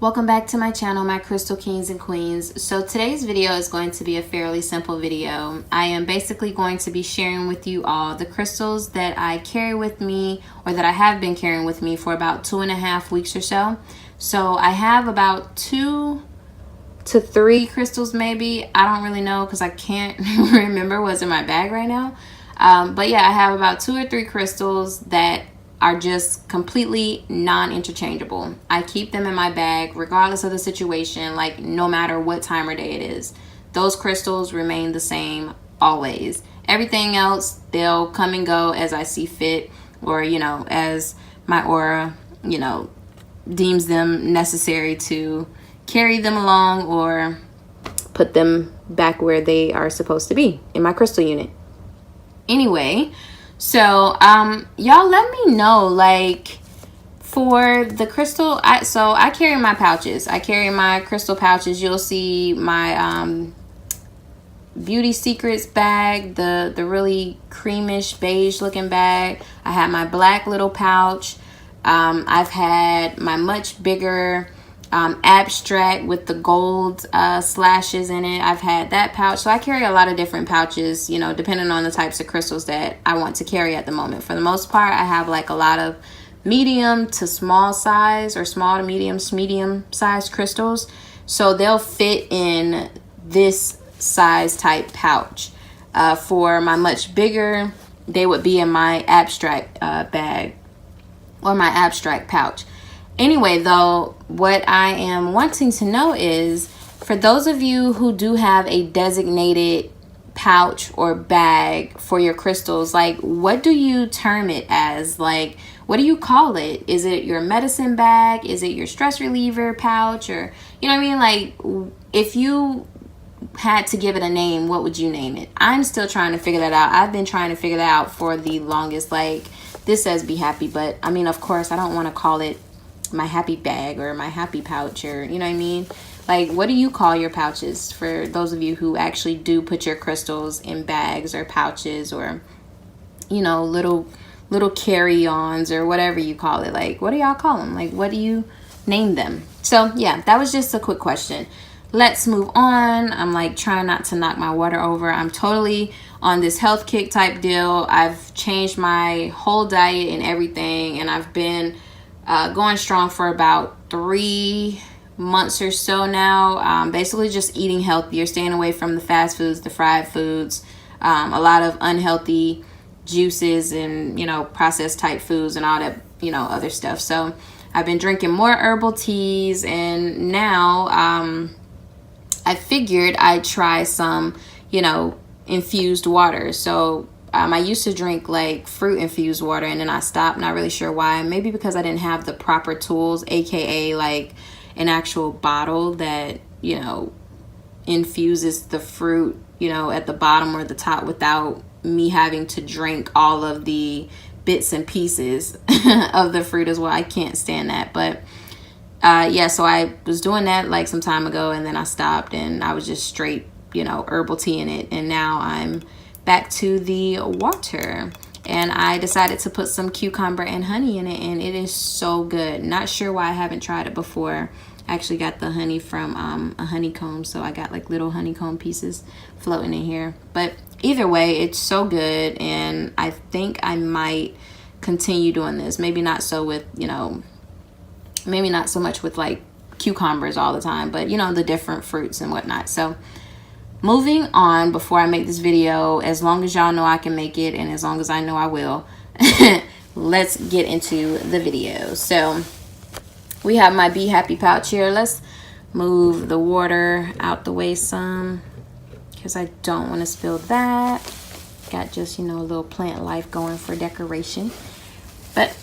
Welcome back to my channel, my crystal kings and queens. So today's video is going to be a fairly simple video. I am basically going to be sharing with you all the crystals that I carry with me, or that I have been carrying with me for about 2.5 weeks or so. So I have about 2 to 3 crystals maybe. I don't really know because I can't remember what's in my bag right now. But yeah, I have about 2 or 3 crystals that are just completely non-interchangeable. I keep them in my bag regardless of the situation, like no matter what time or day it is. Those crystals remain the same always. Everything else, they'll come and go as I see fit, or as my aura deems them necessary to carry them along or put them back where they are supposed to be in my crystal unit. Anyway, so y'all let me know, like, for the crystal, I carry my pouches. I carry my crystal pouches. You'll see my Beauty Secrets bag, the really creamish beige looking bag. I have my black little pouch. I've had my much bigger abstract with the gold slashes in it. I've had that pouch. So I carry a lot of different pouches, depending on the types of crystals that I want to carry at the moment. For the most part, I have like a lot of medium to small size, or small to medium size crystals. So they'll fit in this size type pouch. For my much bigger, they would be in my abstract bag, or my abstract pouch. Anyway, though, what I am wanting to know is, for those of you who do have a designated pouch or bag for your crystals, like, what do you term it as? Like, what do you call it? Is it your medicine bag? Is it your stress reliever pouch? Or, you know what I mean? Like, if you had to give it a name, what would you name it? I'm still trying to figure that out. I've been trying to figure that out for the longest. Like, this says be happy, but I mean, of course, I don't want to call it my happy bag or my happy pouch, or you know what I mean? Like, what do you call your pouches, for those of you who actually do put your crystals in bags or pouches, or little carry-ons, or whatever you call it? Like, what do y'all call them? Like, what do you name them? So yeah, that was just a quick question. Let's move on. I'm like trying not to knock my water over. I'm totally on this health kick type deal. I've changed my whole diet and everything, and I've been going strong for about 3 months or so now. Basically just eating healthier, staying away from the fast foods, the fried foods, a lot of unhealthy juices and processed type foods and all that other stuff. So I've been drinking more herbal teas, and now I figured I'd try some infused water. So I used to drink like fruit infused water, and then I stopped. Not really sure why. Maybe because I didn't have the proper tools, aka like an actual bottle that infuses the fruit at the bottom or the top, without me having to drink all of the bits and pieces of the fruit as well. I can't stand that. But yeah, so I was doing that like some time ago, and then I stopped, and I was just straight herbal tea in it. And now I'm back to the water, and I decided to put some cucumber and honey in it, and it is so good. Not sure why I haven't tried it before. I actually got the honey from a honeycomb, so I got like little honeycomb pieces floating in here. But either way, it's so good, and I think I might continue doing this. Maybe not so with maybe not so much with like cucumbers all the time, but the different fruits and whatnot. So moving on, before I make this video, as long as y'all know I can make it, and as long as I know I will, let's get into the video. So we have my Be Happy pouch here. Let's move the water out the way some, because I don't want to spill that. Got just, a little plant life going for decoration. But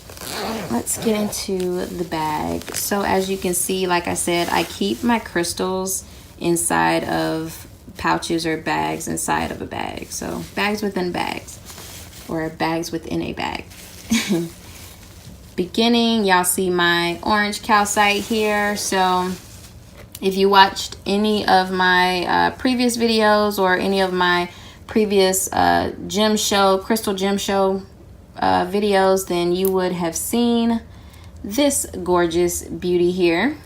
let's get into the bag. So as you can see, like I said, I keep my crystals inside of pouches or bags inside of a bag. So bags within bags, or bags within a bag. Beginning, y'all see my orange calcite here. So if you watched any of my previous videos, or any of my previous crystal gem show videos, then you would have seen this gorgeous beauty here.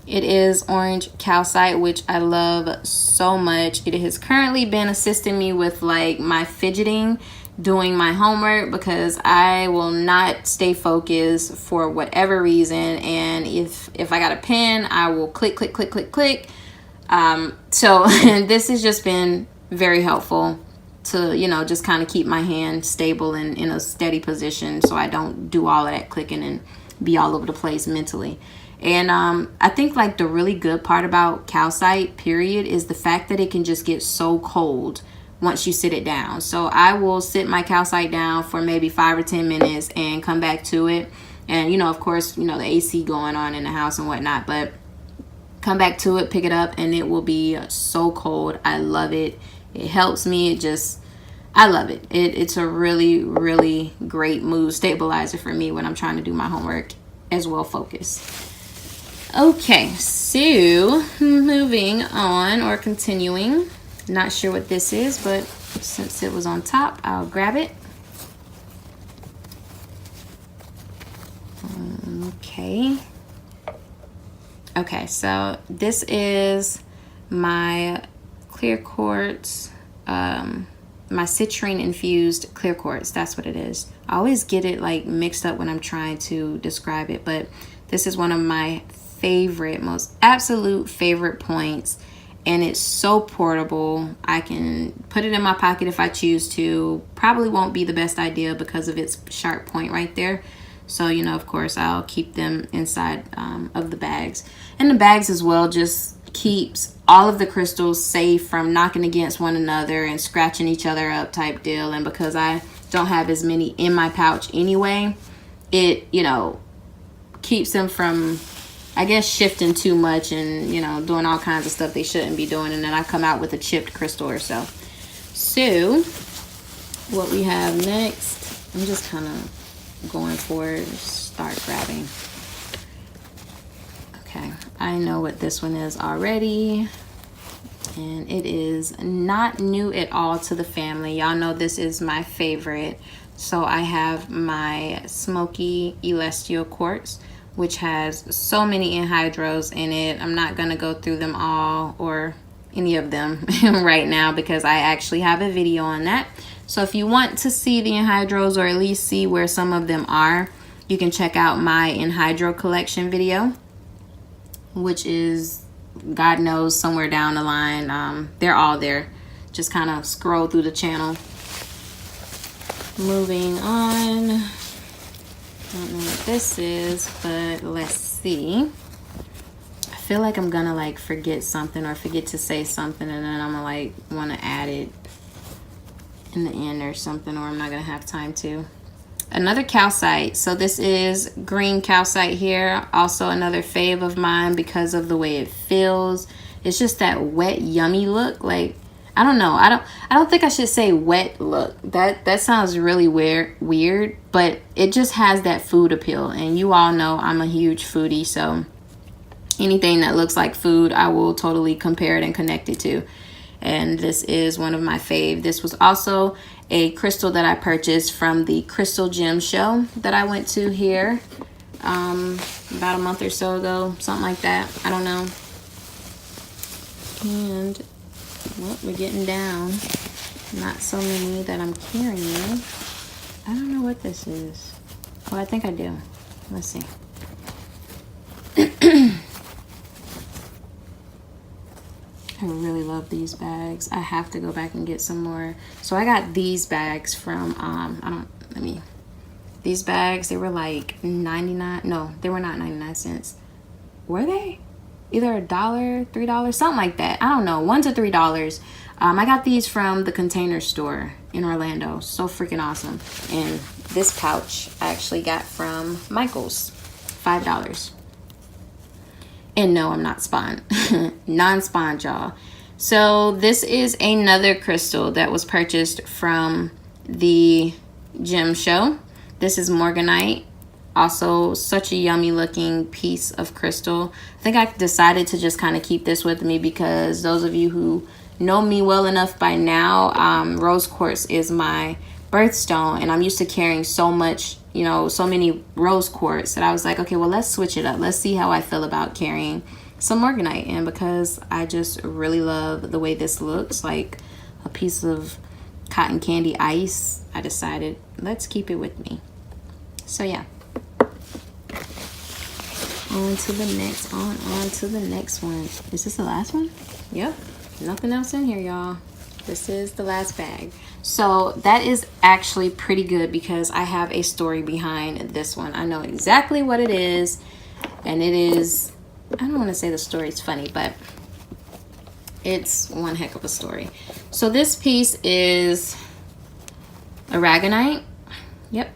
It is orange calcite, which I love so much. It has currently been assisting me with like my fidgeting, doing my homework, because I will not stay focused for whatever reason. And if I got a pen, I will click, click, click, click, click. So this has just been very helpful to, you know, just kind of keep my hand stable and in a steady position, so I don't do all of that clicking and be all over the place mentally. And I think like the really good part about calcite, period, is the fact that it can just get so cold once you sit it down. So I will sit my calcite down for maybe 5 or 10 minutes and come back to it. And, you know, of course, you know, the AC going on in the house and whatnot, but come back to it, pick it up, and it will be so cold. I love it. It helps me. I love it. It's a really, really great mood stabilizer for me when I'm trying to do my homework as well focused. Okay, so moving on or continuing. Not sure what this is, but since it was on top, I'll grab it. Okay, so this is my clear quartz, my citrine infused clear quartz. That's what it is. I always get it like mixed up when I'm trying to describe it, but this is one of my favorite, most absolute favorite points, and it's so portable. I can put it in my pocket if I choose to. Probably won't be the best idea because of its sharp point right there. So, you know, of course, I'll keep them inside of the bags. And the bags as well just keeps all of the crystals safe from knocking against one another and scratching each other up type deal. And because I don't have as many in my pouch anyway, it, you know, keeps them from, I guess, shifting too much and, you know, doing all kinds of stuff they shouldn't be doing. And then I come out with a chipped crystal or so. So what we have next, I'm just kind of going for it. Start grabbing. Okay, I know what this one is already. And it is not new at all to the family. Y'all know this is my favorite. So I have my Smoky Celestial Quartz, which has so many anhydrous in it. I'm not going to go through them all or any of them right now because I actually have a video on that. So if you want to see the anhydrous or at least see where some of them are, you can check out my anhydro collection video, which is, God knows, somewhere down the line. They're all there. Just kind of scroll through the channel. Moving on. I don't know what this is, but let's see. I feel like I'm gonna like forget something or forget to say something, and then I'm gonna like want to add it in the end or something, or I'm not gonna have time to. Another calcite. So this is green calcite here. Also another fave of mine because of the way it feels. It's just that wet, yummy look. Like, I don't know. I don't think I should say wet look. That sounds really weird, but it just has that food appeal. And you all know I'm a huge foodie, so anything that looks like food, I will totally compare it and connect it to. And this is one of my fave. This was also a crystal that I purchased from the Crystal Gem show that I went to here about a month or so ago, something like that. I don't know. And well, we're getting down. Not so many that I'm carrying. I don't know what this is. Oh, I think I do. Let's see. I really love these bags. I have to go back and get some more. So I got these bags from, these bags, they were like 99. No, they were not 99 cents. Were they? Either $1, $3, something like that. I don't know, $1 to $3. I got these from the Container Store in Orlando. So freaking awesome. And this pouch I actually got from Michael's, $5. And no, I'm not spawned. Non-spawned, y'all. So this is another crystal that was purchased from the gem show. This is Morganite. Also such a yummy looking piece of crystal. I think I decided to just kind of keep this with me because those of you who know me well enough by now, rose quartz is my birthstone, and I'm used to carrying so much you know, so many rose quartz that I was like, okay, well, let's switch it up. Let's see how I feel about carrying some morganite. And because I just really love the way this looks, like a piece of cotton candy ice, I decided let's keep it with me. So yeah, on to the next, on to the next one. Is this the last one? Yep, nothing else in here, y'all. This is the last bag. So that is actually pretty good because I have a story behind this one. I know exactly what it is, and it is, I don't want to say the story is funny, but it's one heck of a story. So this piece is aragonite. Yep.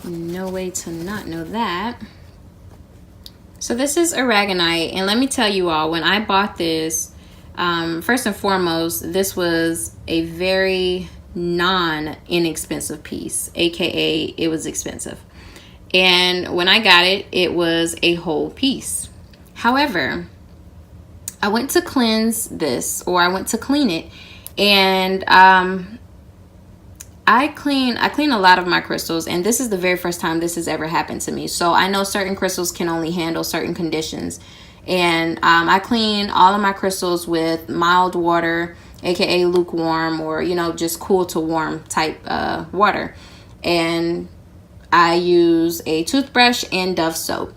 No way to not know that. So this is aragonite, and let me tell you all, when I bought this, first and foremost, this was a very non-inexpensive piece, aka it was expensive. And when I got it, it was a whole piece. However, I went to cleanse this, or I went to clean it, and I clean a lot of my crystals, and this is the very first time this has ever happened to me. So I know certain crystals can only handle certain conditions. And I clean all of my crystals with mild water, aka lukewarm, or, you know, just cool to warm type water. And I use a toothbrush and Dove soap.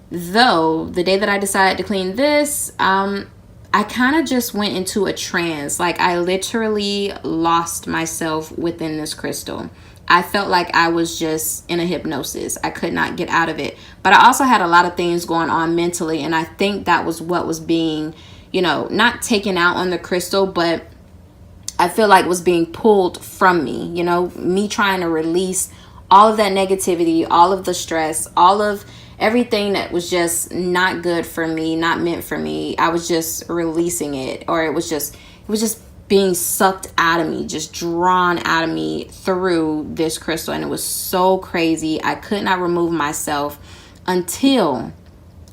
Though the day that I decided to clean this, I kind of just went into a trance. Like, I literally lost myself within this crystal. I felt like I was just in a hypnosis. I could not get out of it. But I also had a lot of things going on mentally, and I think that was what was being, you know, not taken out on the crystal, but I feel like was being pulled from me. You know, me trying to release all of that negativity, all of the stress, all of everything that was just not good for me, not meant for me. I was just releasing it, or it was just being sucked out of me, just drawn out of me through this crystal. And it was so crazy. I could not remove myself until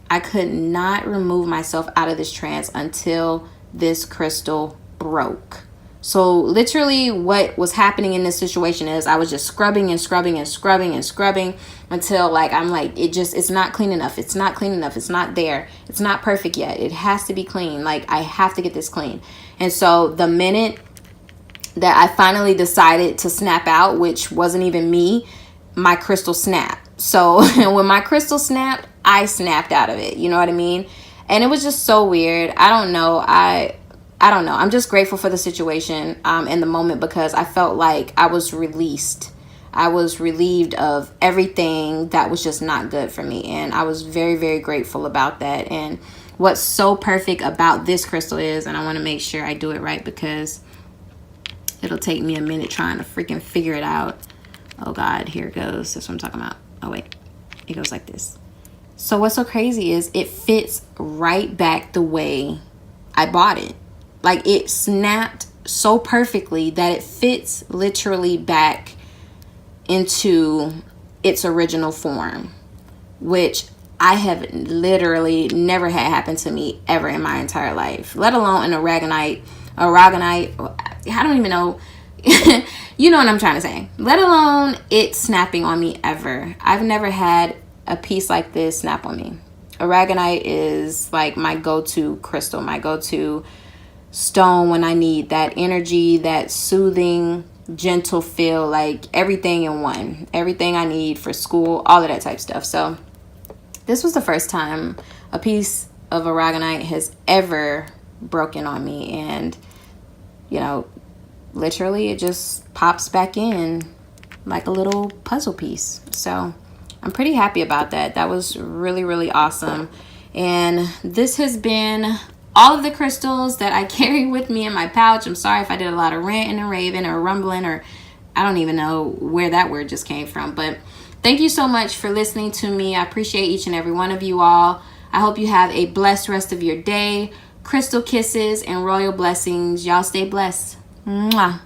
I could not remove myself out of this trance until this crystal broke. So literally what was happening in this situation is I was just scrubbing and scrubbing and scrubbing and scrubbing until, like, I'm like, it's not clean enough. It's not clean enough. It's not there. It's not perfect yet. It has to be clean. Like, I have to get this clean. And so the minute that I finally decided to snap out, which wasn't even me, my crystal snapped. So when my crystal snapped, I snapped out of it. You know what I mean? And it was just so weird. I don't know. I don't know. I'm just grateful for the situation in the moment, because I felt like I was released. I was relieved of everything that was just not good for me. And I was very, very grateful about that. And what's so perfect about this crystal is, and I want to make sure I do it right because it'll take me a minute trying to freaking figure it out. Oh God, here it goes. That's what I'm talking about. Oh wait, it goes like this. So what's so crazy is it fits right back the way I bought it. Like, it snapped so perfectly that it fits literally back into its original form, which I have literally never had happen to me ever in my entire life, let alone an aragonite. I don't even know. You know what I'm trying to say. Let alone it snapping on me ever. I've never had a piece like this snap on me. Aragonite is like my go-to crystal, my go-to stone when I need that energy, that soothing, gentle feel, like everything in one. Everything I need for school, all of that type stuff. So this was the first time a piece of aragonite has ever broken on me. And, you know, literally it just pops back in like a little puzzle piece. So I'm pretty happy about that. That was really, really awesome. And this has been all of the crystals that I carry with me in my pouch. I'm sorry if I did a lot of ranting and raving or rumbling, or I don't even know where that word just came from. But thank you so much for listening to me. I appreciate each and every one of you all. I hope you have a blessed rest of your day. Crystal kisses and royal blessings. Y'all stay blessed. Mwah.